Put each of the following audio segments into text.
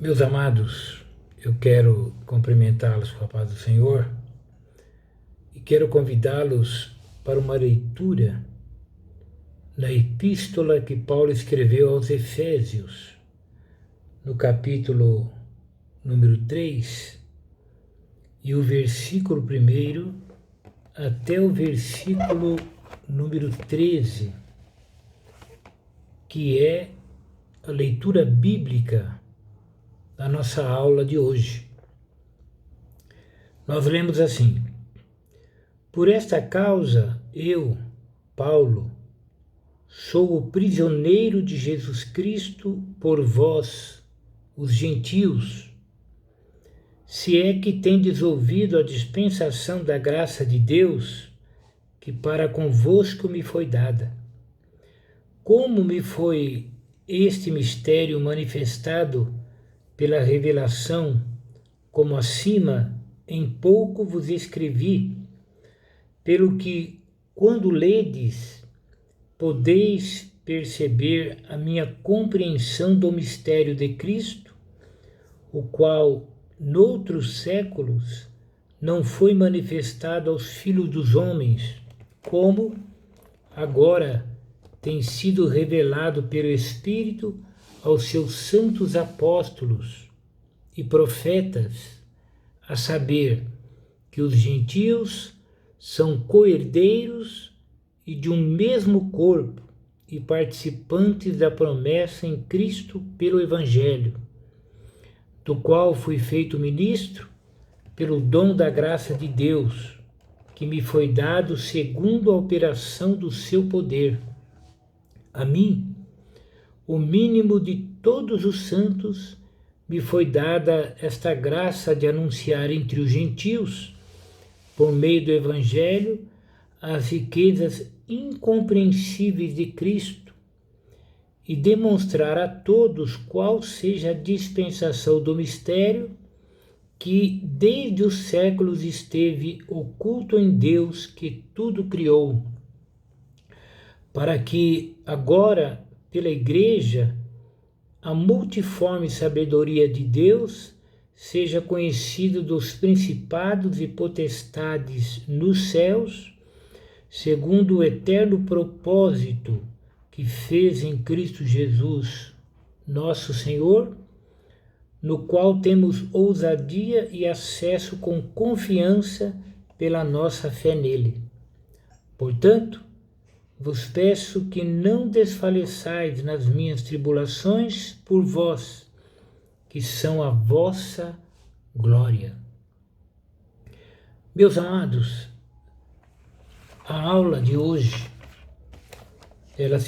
Meus amados, eu quero cumprimentá-los com a paz do Senhor e quero convidá-los para uma leitura na epístola que Paulo escreveu aos Efésios, no capítulo número 3, e o versículo 1 até o versículo número 13, que é a leitura bíblica da nossa aula de hoje. Nós lemos assim: por esta causa, eu, Paulo, sou o prisioneiro de Jesus Cristo por vós, os gentios, se é que tendes ouvido a dispensação da graça de Deus, que para convosco me foi dada. Como me foi este mistério manifestado pela revelação, como acima em pouco vos escrevi, pelo que, quando ledes, podeis perceber a minha compreensão do mistério de Cristo, o qual, noutros séculos, não foi manifestado aos filhos dos homens, como agora tem sido revelado pelo Espírito aos seus santos apóstolos e profetas, a saber, que os gentios são co-herdeiros e de um mesmo corpo e participantes da promessa em Cristo pelo Evangelho, do qual fui feito ministro pelo dom da graça de Deus, que me foi dado segundo a operação do seu poder. A mim, o mínimo de todos os santos, me foi dada esta graça de anunciar entre os gentios, por meio do Evangelho, as riquezas incompreensíveis de Cristo e demonstrar a todos qual seja a dispensação do mistério que desde os séculos esteve oculto em Deus que tudo criou, para que agora, pela Igreja, a multiforme sabedoria de Deus seja conhecida dos principados e potestades nos céus, segundo o eterno propósito que fez em Cristo Jesus, nosso Senhor, no qual temos ousadia e acesso com confiança pela nossa fé nele. Portanto, vos peço que não desfaleçais nas minhas tribulações por vós, que são a vossa glória. Meus amados, a aula de hoje, ela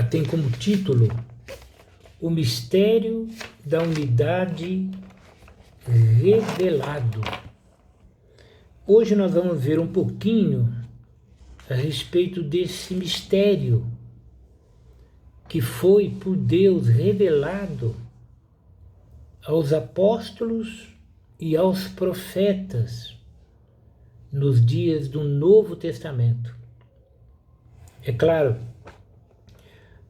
tem como título O Mistério da Unidade Revelado. Hoje nós vamos ver um pouquinho a respeito desse mistério que foi por Deus revelado aos apóstolos e aos profetas nos dias do Novo Testamento. É claro,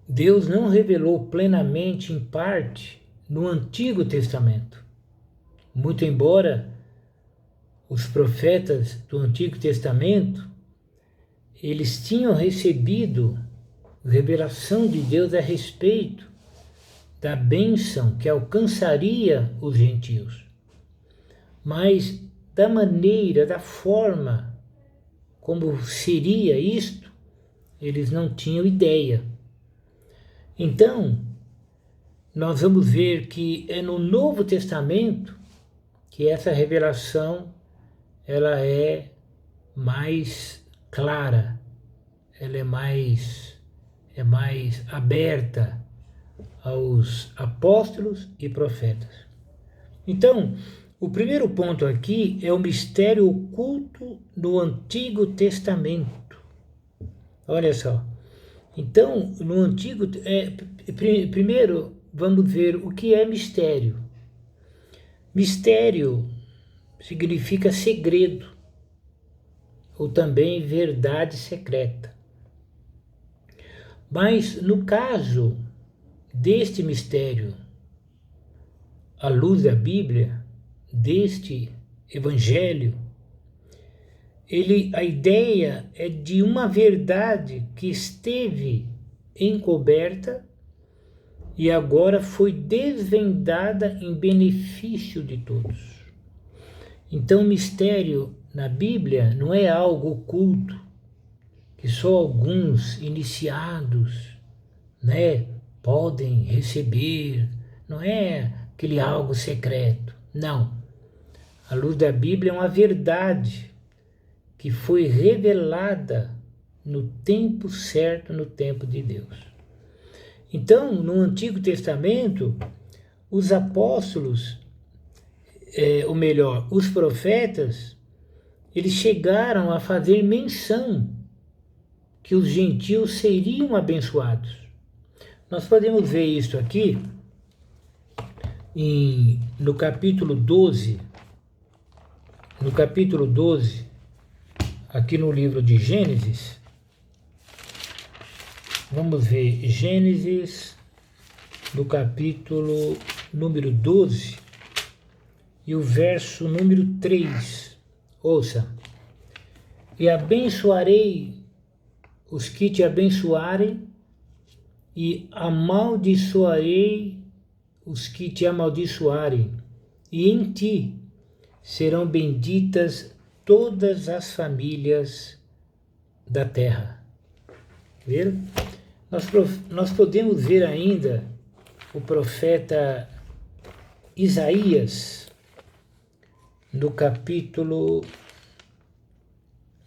Deus não revelou plenamente em parte no Antigo Testamento, muito embora os profetas do Antigo Testamento, eles tinham recebido revelação de Deus a respeito da bênção que alcançaria os gentios. Mas da maneira, da forma como seria isto, eles não tinham ideia. Então, nós vamos ver que é no Novo Testamento que essa revelação ela é mais clara, ela é mais aberta aos apóstolos e profetas. Então, o primeiro ponto aqui é o mistério oculto no Antigo Testamento. Olha só. Então, no Antigo, primeiro vamos ver o que é mistério. Mistério significa segredo, ou também verdade secreta. Mas no caso deste mistério, à luz da Bíblia, deste Evangelho, a ideia é de uma verdade que esteve encoberta e agora foi desvendada em benefício de todos. Então, o mistério na Bíblia não é algo oculto, que só alguns iniciados, né, podem receber, não é aquele algo secreto, não. A luz da Bíblia é uma verdade que foi revelada no tempo certo, no tempo de Deus. Então, no Antigo Testamento, os apóstolos, ou melhor, os profetas, eles chegaram a fazer menção que os gentios seriam abençoados. Nós podemos ver isso aqui no capítulo 12, aqui no livro de Gênesis. Vamos ver Gênesis, no capítulo número 12, e o verso número 3. Ouça: e abençoarei os que te abençoarem, e amaldiçoarei os que te amaldiçoarem, e em ti serão benditas todas as famílias da terra. Viram? Nós podemos ver ainda o profeta Isaías, no capítulo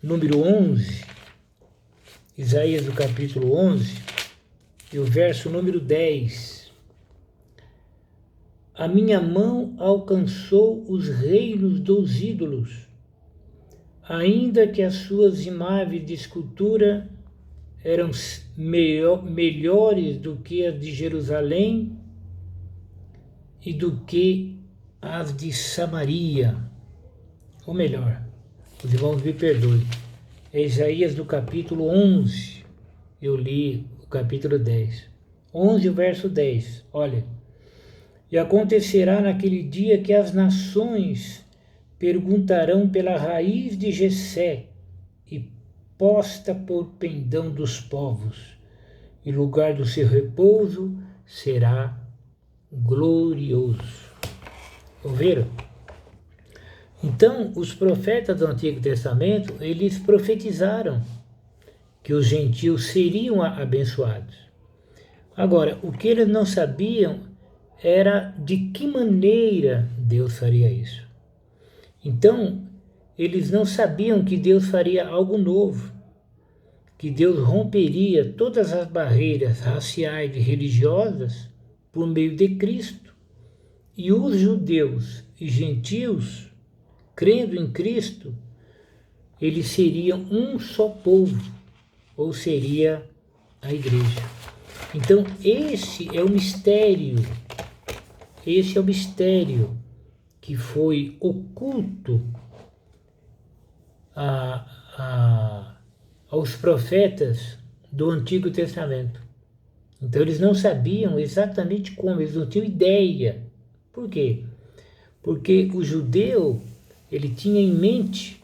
número 11, Isaías do capítulo 11, e o verso número 10. A minha mão alcançou os reinos dos ídolos, ainda que as suas imagens de escultura eram melhores do que as de Jerusalém e do que as de Samaria. Ou melhor, os irmãos me perdoem, é Isaías do capítulo 11, eu li o capítulo 10. 11, o verso 10, olha. E acontecerá naquele dia que as nações perguntarão pela raiz de Jessé, e posta por pendão dos povos, e lugar do seu repouso será glorioso. Ouviram? Então, os profetas do Antigo Testamento, eles profetizaram que os gentios seriam abençoados. Agora, o que eles não sabiam era de que maneira Deus faria isso. Então, eles não sabiam que Deus faria algo novo, que Deus romperia todas as barreiras raciais e religiosas por meio de Cristo, e os judeus e gentios, crendo em Cristo, eles seriam um só povo, ou seria a igreja. Então, esse é o mistério que foi oculto aos profetas do Antigo Testamento. Então eles não sabiam exatamente como, eles não tinham ideia. Por quê? Porque o judeu, ele tinha em mente,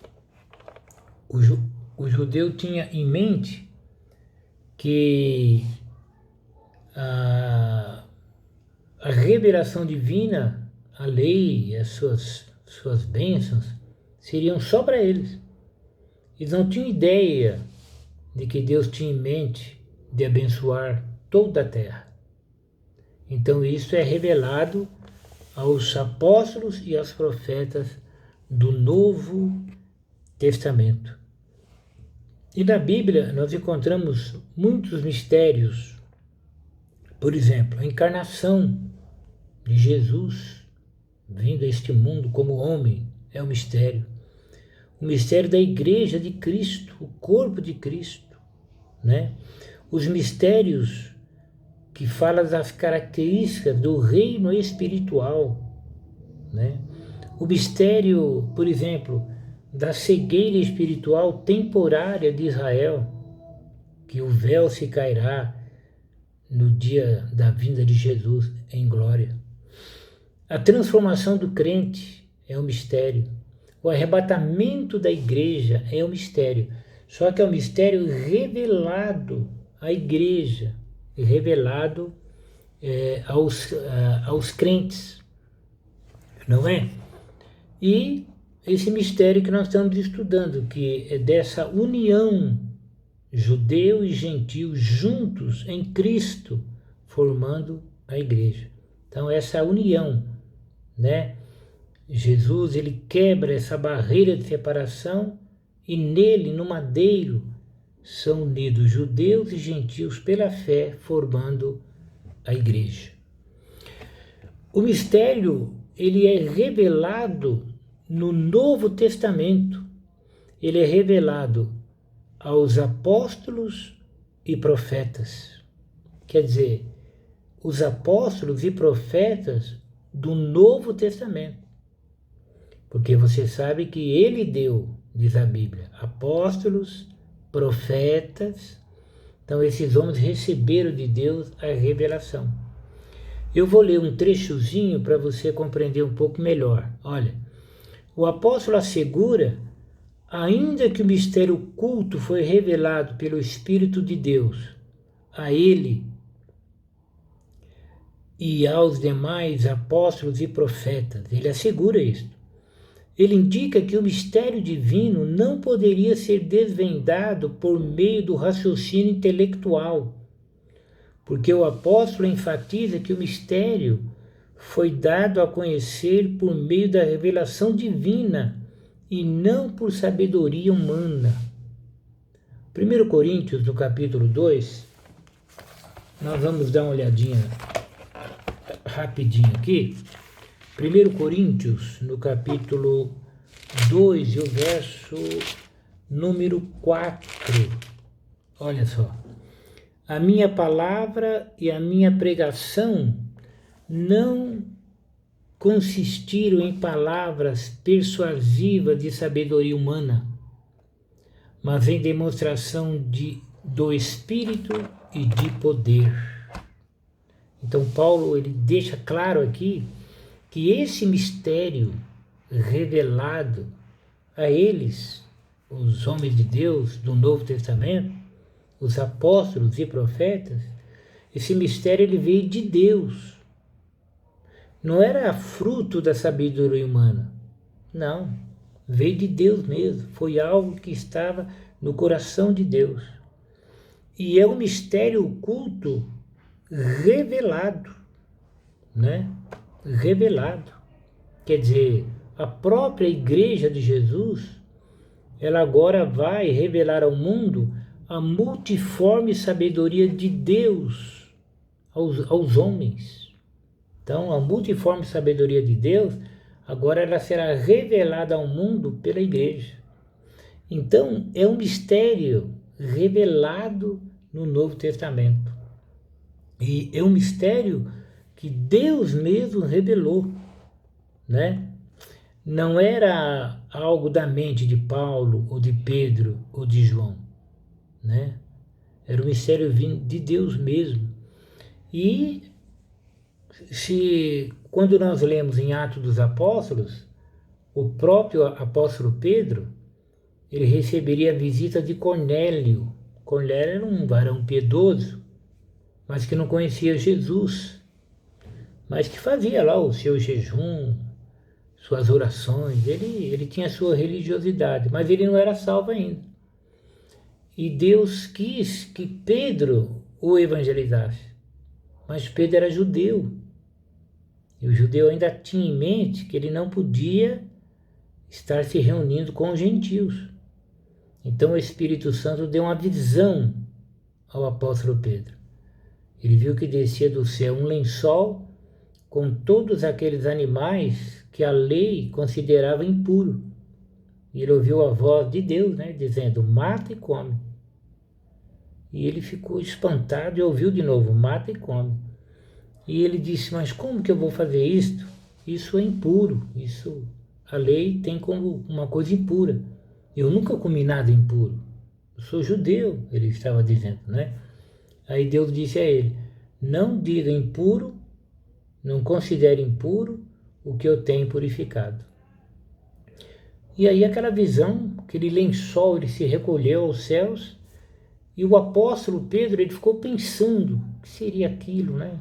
o judeu tinha em mente que a revelação divina, a lei, as suas bênçãos, seriam só para eles. Eles não tinham ideia de que Deus tinha em mente de abençoar toda a terra. Então isso é revelado aos apóstolos e aos profetas do Novo Testamento. E na Bíblia nós encontramos muitos mistérios. Por exemplo, a encarnação de Jesus vindo a este mundo como homem é um mistério. O mistério da igreja de Cristo, o corpo de Cristo, né? Os mistérios que falam das características do reino espiritual, né? O mistério, por exemplo, da cegueira espiritual temporária de Israel, que o véu se cairá no dia da vinda de Jesus em glória. A transformação do crente é um mistério. O arrebatamento da igreja é um mistério. Só que é um mistério revelado à igreja, revelado aos crentes, não é? E esse mistério que nós estamos estudando, que é dessa união judeu e gentio juntos em Cristo, formando a igreja. Então essa união, né? Jesus, ele quebra essa barreira de separação e nele, no madeiro, são unidos judeus e gentios pela fé, formando a igreja. O mistério, ele é revelado no Novo Testamento. Ele é revelado aos apóstolos e profetas. Quer dizer, os apóstolos e profetas do Novo Testamento. Porque você sabe que ele deu, diz a Bíblia, apóstolos, profetas. Então esses homens receberam de Deus a revelação. Eu vou ler um trechozinho para você compreender um pouco melhor. Olha, o apóstolo assegura, ainda que o mistério oculto foi revelado pelo Espírito de Deus a ele e aos demais apóstolos e profetas, ele assegura isto. Ele indica que o mistério divino não poderia ser desvendado por meio do raciocínio intelectual, porque o apóstolo enfatiza que o mistério foi dado a conhecer por meio da revelação divina e não por sabedoria humana. 1 Coríntios, no capítulo 2, nós vamos dar uma olhadinha rapidinho aqui. 1 Coríntios, no capítulo 2, e o verso número 4. Olha só. A minha palavra e a minha pregação não consistiram em palavras persuasivas de sabedoria humana, mas em demonstração do Espírito e de poder. Então Paulo, ele deixa claro aqui que esse mistério revelado a eles, os homens de Deus do Novo Testamento, os apóstolos e profetas, esse mistério ele veio de Deus. Não era fruto da sabedoria humana. Não, veio de Deus mesmo. Foi algo que estava no coração de Deus. E é um mistério oculto revelado, né? Revelado. Quer dizer, a própria igreja de Jesus, ela agora vai revelar ao mundo a multiforme sabedoria de Deus aos homens. Então, a multiforme sabedoria de Deus, agora ela será revelada ao mundo pela igreja. Então, é um mistério revelado no Novo Testamento. E é um mistério que Deus mesmo revelou, né? Não era algo da mente de Paulo, ou de Pedro, ou de João, né? Era um mistério vindo de Deus mesmo. E quando nós lemos em Atos dos Apóstolos, o próprio apóstolo Pedro, ele receberia a visita de Cornélio. Cornélio era um varão piedoso, mas que não conhecia Jesus, mas que fazia lá o seu jejum, suas orações, ele tinha a sua religiosidade, mas ele não era salvo ainda. E Deus quis que Pedro o evangelizasse, mas Pedro era judeu, e o judeu ainda tinha em mente que ele não podia estar se reunindo com os gentios. Então o Espírito Santo deu uma visão ao apóstolo Pedro. Ele viu que descia do céu um lençol com todos aqueles animais que a lei considerava impuro. E ele ouviu a voz de Deus, né, dizendo, mata e come. E ele ficou espantado e ouviu de novo, mata e come. E ele disse, mas como que eu vou fazer isto? Isso é impuro, a lei tem como uma coisa impura. Eu nunca comi nada impuro. Eu sou judeu, ele estava dizendo, né? Aí Deus disse a ele, não diga impuro, não considere impuro o que eu tenho purificado. E aí aquela visão, aquele lençol, ele se recolheu aos céus, e o apóstolo Pedro, ele ficou pensando, o que seria aquilo, né?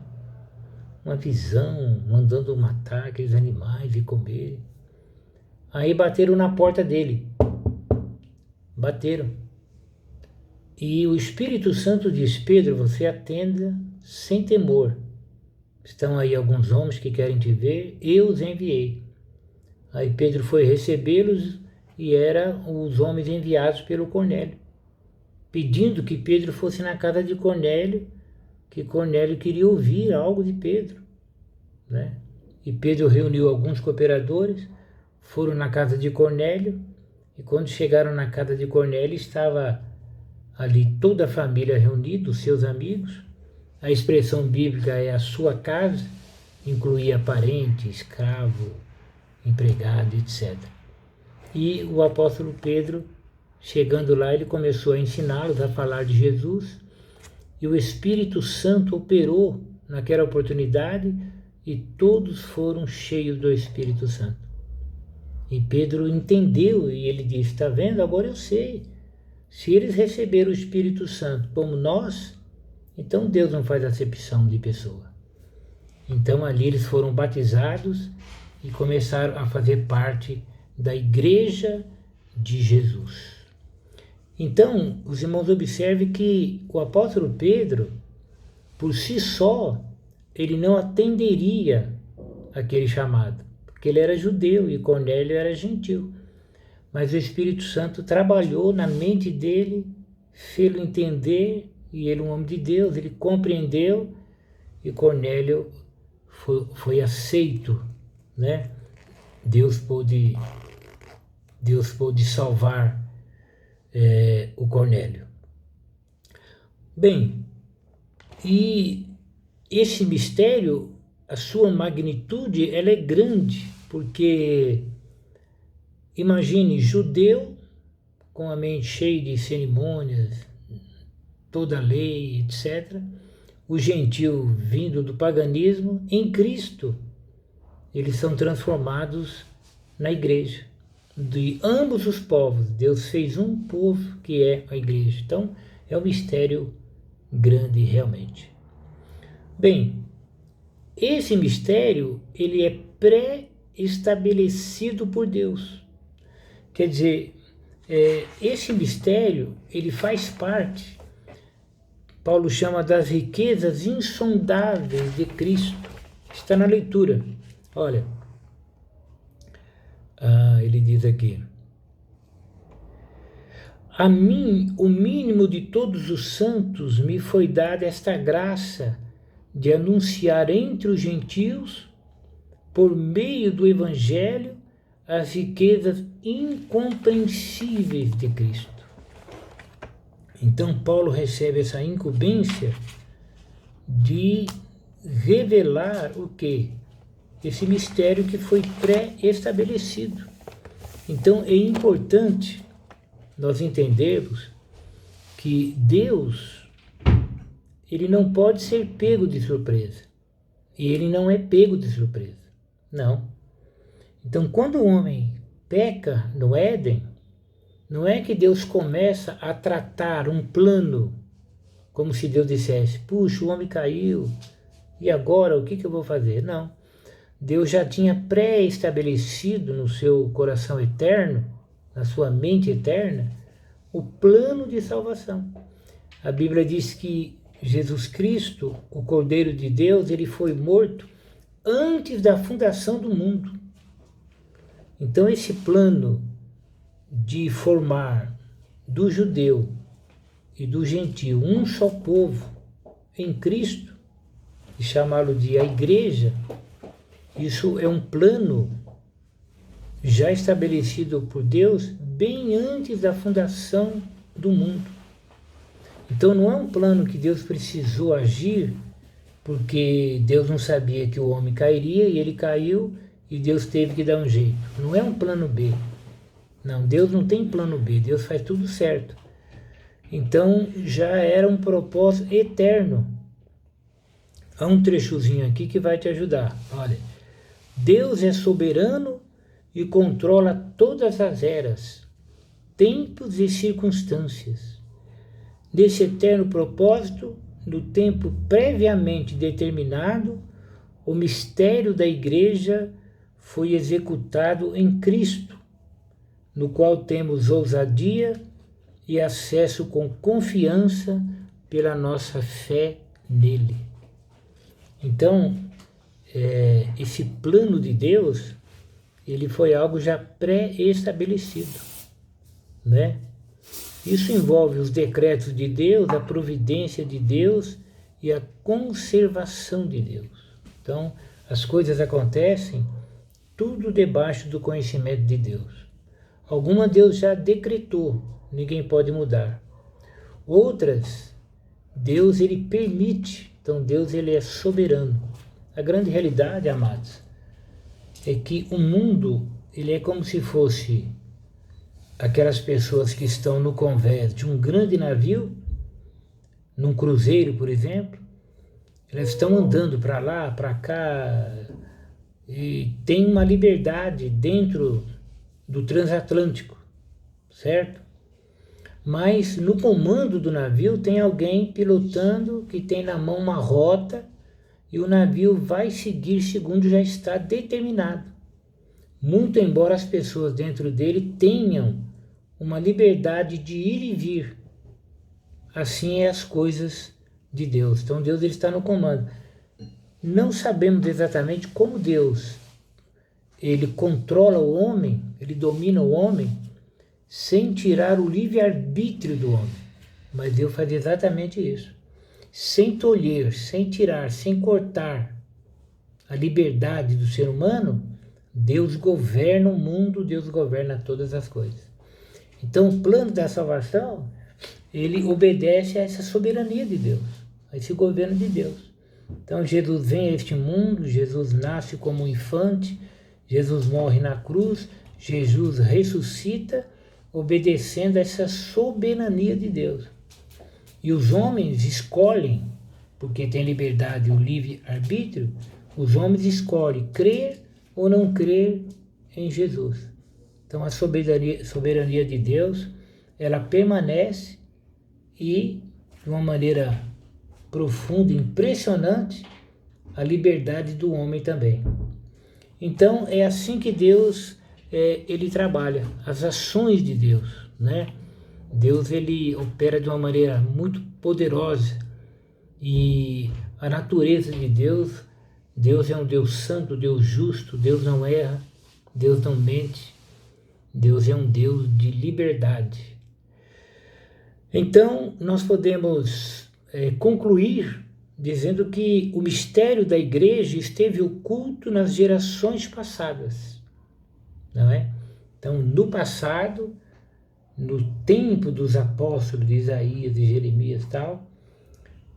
Uma visão, mandando matar aqueles animais e comer. Aí bateram na porta dele. Bateram. E o Espírito Santo diz: Pedro, você atenda sem temor. Estão aí alguns homens que querem te ver, eu os enviei. Aí Pedro foi recebê-los e eram os homens enviados pelo Cornélio, pedindo que Pedro fosse na casa de Cornélio, que Cornélio queria ouvir algo de Pedro, né? E Pedro reuniu alguns cooperadores, foram na casa de Cornélio, e quando chegaram na casa de Cornélio, estava ali toda a família reunida, os seus amigos. A expressão bíblica é a sua casa, incluía parente, escravo, empregado, etc. E o apóstolo Pedro, chegando lá, ele começou a ensiná-los a falar de Jesus, e o Espírito Santo operou naquela oportunidade e todos foram cheios do Espírito Santo. E Pedro entendeu e ele disse: está vendo? Agora eu sei. Se eles receberam o Espírito Santo como nós, então Deus não faz acepção de pessoa. Então ali eles foram batizados e começaram a fazer parte da Igreja de Jesus. Então, os irmãos observem que o apóstolo Pedro, por si só, ele não atenderia aquele chamado, porque ele era judeu e Cornélio era gentil. Mas o Espírito Santo trabalhou na mente dele, fez-lo entender, e ele, um homem de Deus, ele compreendeu, e Cornélio foi aceito, né? Deus pôde salvar o Cornélio. Bem, e esse mistério, a sua magnitude, ela é grande, porque imagine judeu com a mente cheia de cerimônias, toda a lei, etc. O gentil vindo do paganismo, em Cristo, eles são transformados na igreja. De ambos os povos, Deus fez um povo que é a igreja. Então, é um mistério grande realmente. Bem, esse mistério, ele é pré-estabelecido por Deus. Quer dizer, esse mistério, ele faz parte, Paulo chama das riquezas insondáveis de Cristo. Está na leitura. Olha, ele diz aqui: a mim, o mínimo de todos os santos, me foi dada esta graça de anunciar entre os gentios, por meio do Evangelho, as riquezas incompreensíveis de Cristo. Então Paulo recebe essa incumbência de revelar o quê? Esse mistério que foi pré-estabelecido. Então é importante nós entendermos que Deus, ele não pode ser pego de surpresa. E ele não é pego de surpresa. Não. Então, quando o homem peca no Éden, não é que Deus começa a tratar um plano, como se Deus dissesse: puxa, o homem caiu, e agora o que eu vou fazer? Não. Deus já tinha pré-estabelecido no seu coração eterno, na sua mente eterna, o plano de salvação. A Bíblia diz que Jesus Cristo, o Cordeiro de Deus, ele foi morto antes da fundação do mundo. Então esse plano de formar do judeu e do gentio um só povo em Cristo, e chamá-lo de a igreja, isso é um plano já estabelecido por Deus bem antes da fundação do mundo. Então não é um plano que Deus precisou agir porque Deus não sabia que o homem cairia e ele caiu e Deus teve que dar um jeito. Não é um plano B. Não, Deus não tem plano B, Deus faz tudo certo. Então já era um propósito eterno há um trechozinho aqui que vai te ajudar. Olha, Deus é soberano e controla todas as eras, tempos e circunstâncias. Nesse eterno propósito, no tempo previamente determinado, o mistério da Igreja foi executado em Cristo, no qual temos ousadia e acesso com confiança pela nossa fé nele. Então, esse plano de Deus, ele foi algo já pré-estabelecido, né? Isso envolve os decretos de Deus, a providência de Deus e a conservação de Deus. Então, as coisas acontecem tudo debaixo do conhecimento de Deus. Alguma Deus já decretou, ninguém pode mudar. Outras, Deus ele permite, então Deus ele é soberano. A grande realidade, amados, é que o mundo ele é como se fosse aquelas pessoas que estão no convés de um grande navio, num cruzeiro, por exemplo, elas estão andando para lá, para cá, e tem uma liberdade dentro do transatlântico, certo? Mas no comando do navio tem alguém pilotando que tem na mão uma rota e o navio vai seguir segundo já está determinado. Muito embora as pessoas dentro dele tenham uma liberdade de ir e vir. Assim é as coisas de Deus. Então Deus ele está no comando. Não sabemos exatamente como Deus ele controla o homem, ele domina o homem, sem tirar o livre-arbítrio do homem. Mas Deus faz exatamente isso. Sem tolher, sem tirar, sem cortar a liberdade do ser humano, Deus governa o mundo, Deus governa todas as coisas. Então o plano da salvação, ele obedece a essa soberania de Deus, a esse governo de Deus. Então Jesus vem a este mundo, Jesus nasce como um infante, Jesus morre na cruz, Jesus ressuscita, obedecendo a essa soberania de Deus. E os homens escolhem, porque tem liberdade e o livre-arbítrio, os homens escolhem crer ou não crer em Jesus. Então a soberania de Deus, ela permanece e, de uma maneira profunda, impressionante, a liberdade do homem também. Então é assim que Deus ele trabalha, as ações de Deus, né? Deus ele opera de uma maneira muito poderosa e a natureza de Deus, Deus é um Deus santo, Deus justo, Deus não erra, Deus não mente, Deus é um Deus de liberdade. Então nós podemos concluir dizendo que o mistério da igreja esteve oculto nas gerações passadas, não é? Então no passado, no tempo dos apóstolos de Isaías e Jeremias e tal,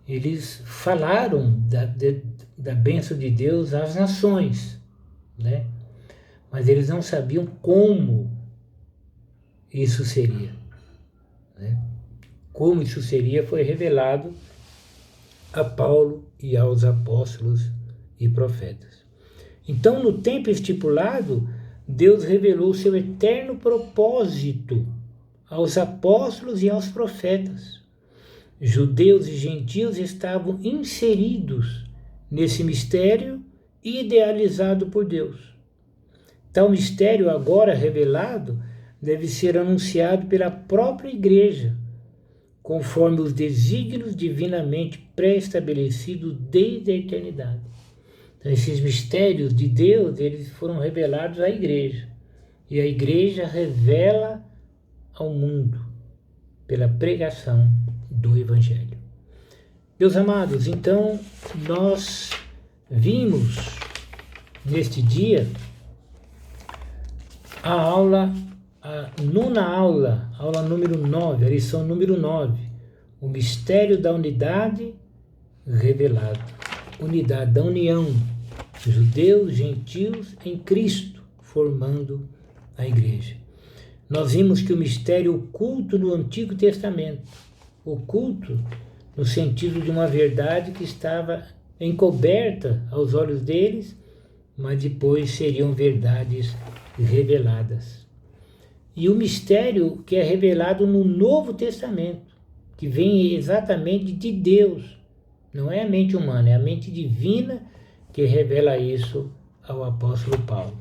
eles falaram da bênção de Deus às nações, né? Mas eles não sabiam como isso seria, né? Como isso seria foi revelado a Paulo e aos apóstolos e profetas. Então, no tempo estipulado, Deus revelou o seu eterno propósito aos apóstolos e aos profetas. Judeus e gentios estavam inseridos nesse mistério idealizado por Deus. Tal mistério agora revelado deve ser anunciado pela própria igreja, conforme os desígnios divinamente pré-estabelecidos desde a eternidade. Então, esses mistérios de Deus, eles foram revelados à igreja. E a igreja revela ao mundo pela pregação do Evangelho. Meus amados, então nós vimos neste dia a nona aula, aula número 9, a lição número 9, o mistério da unidade revelado, unidade da união, judeus, gentios em Cristo, formando a igreja. Nós vimos que o mistério oculto no Antigo Testamento, oculto no sentido de uma verdade que estava encoberta aos olhos deles, mas depois seriam verdades reveladas. E o mistério que é revelado no Novo Testamento, que vem exatamente de Deus, não é a mente humana, é a mente divina que revela isso ao apóstolo Paulo.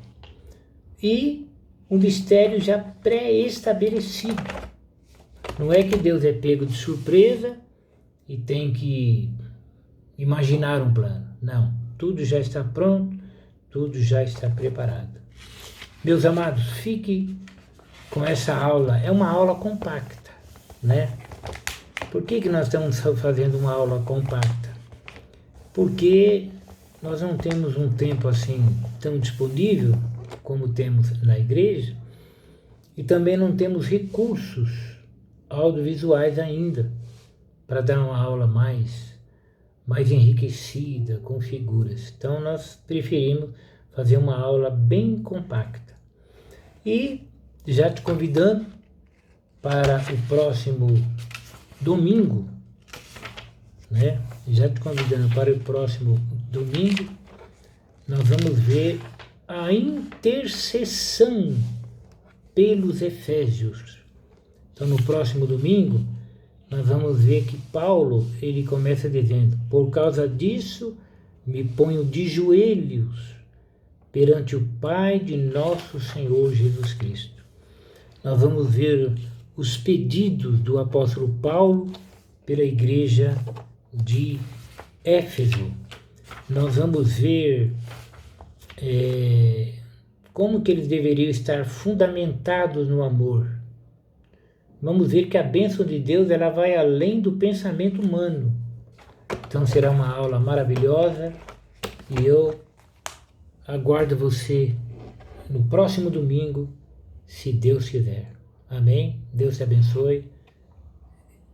E um mistério já pré-estabelecido. Não é que Deus é pego de surpresa e tem que imaginar um plano. Não, tudo já está pronto, tudo já está preparado. Meus amados, fique com essa aula. É uma aula compacta, né? Por que nós estamos fazendo uma aula compacta? Porque nós não temos um tempo assim tão disponível como temos na igreja e também não temos recursos audiovisuais ainda para dar uma aula mais enriquecida, com figuras. Então nós preferimos fazer uma aula bem compacta. E já te convidando para o próximo domingo, né? Já te convidando para o próximo domingo, nós vamos ver a intercessão pelos Efésios. Então no próximo domingo, nós vamos ver que Paulo, ele começa dizendo: por causa disso, me ponho de joelhos perante o Pai de nosso Senhor Jesus Cristo. Nós vamos ver os pedidos do apóstolo Paulo pela igreja de Éfeso. Nós vamos ver como que eles deveriam estar fundamentados no amor. Vamos ver que a bênção de Deus ela vai além do pensamento humano. Então será uma aula maravilhosa e eu aguardo você no próximo domingo, se Deus quiser. Amém? Deus te abençoe.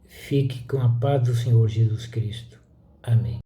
Fique com a paz do Senhor Jesus Cristo. Amém.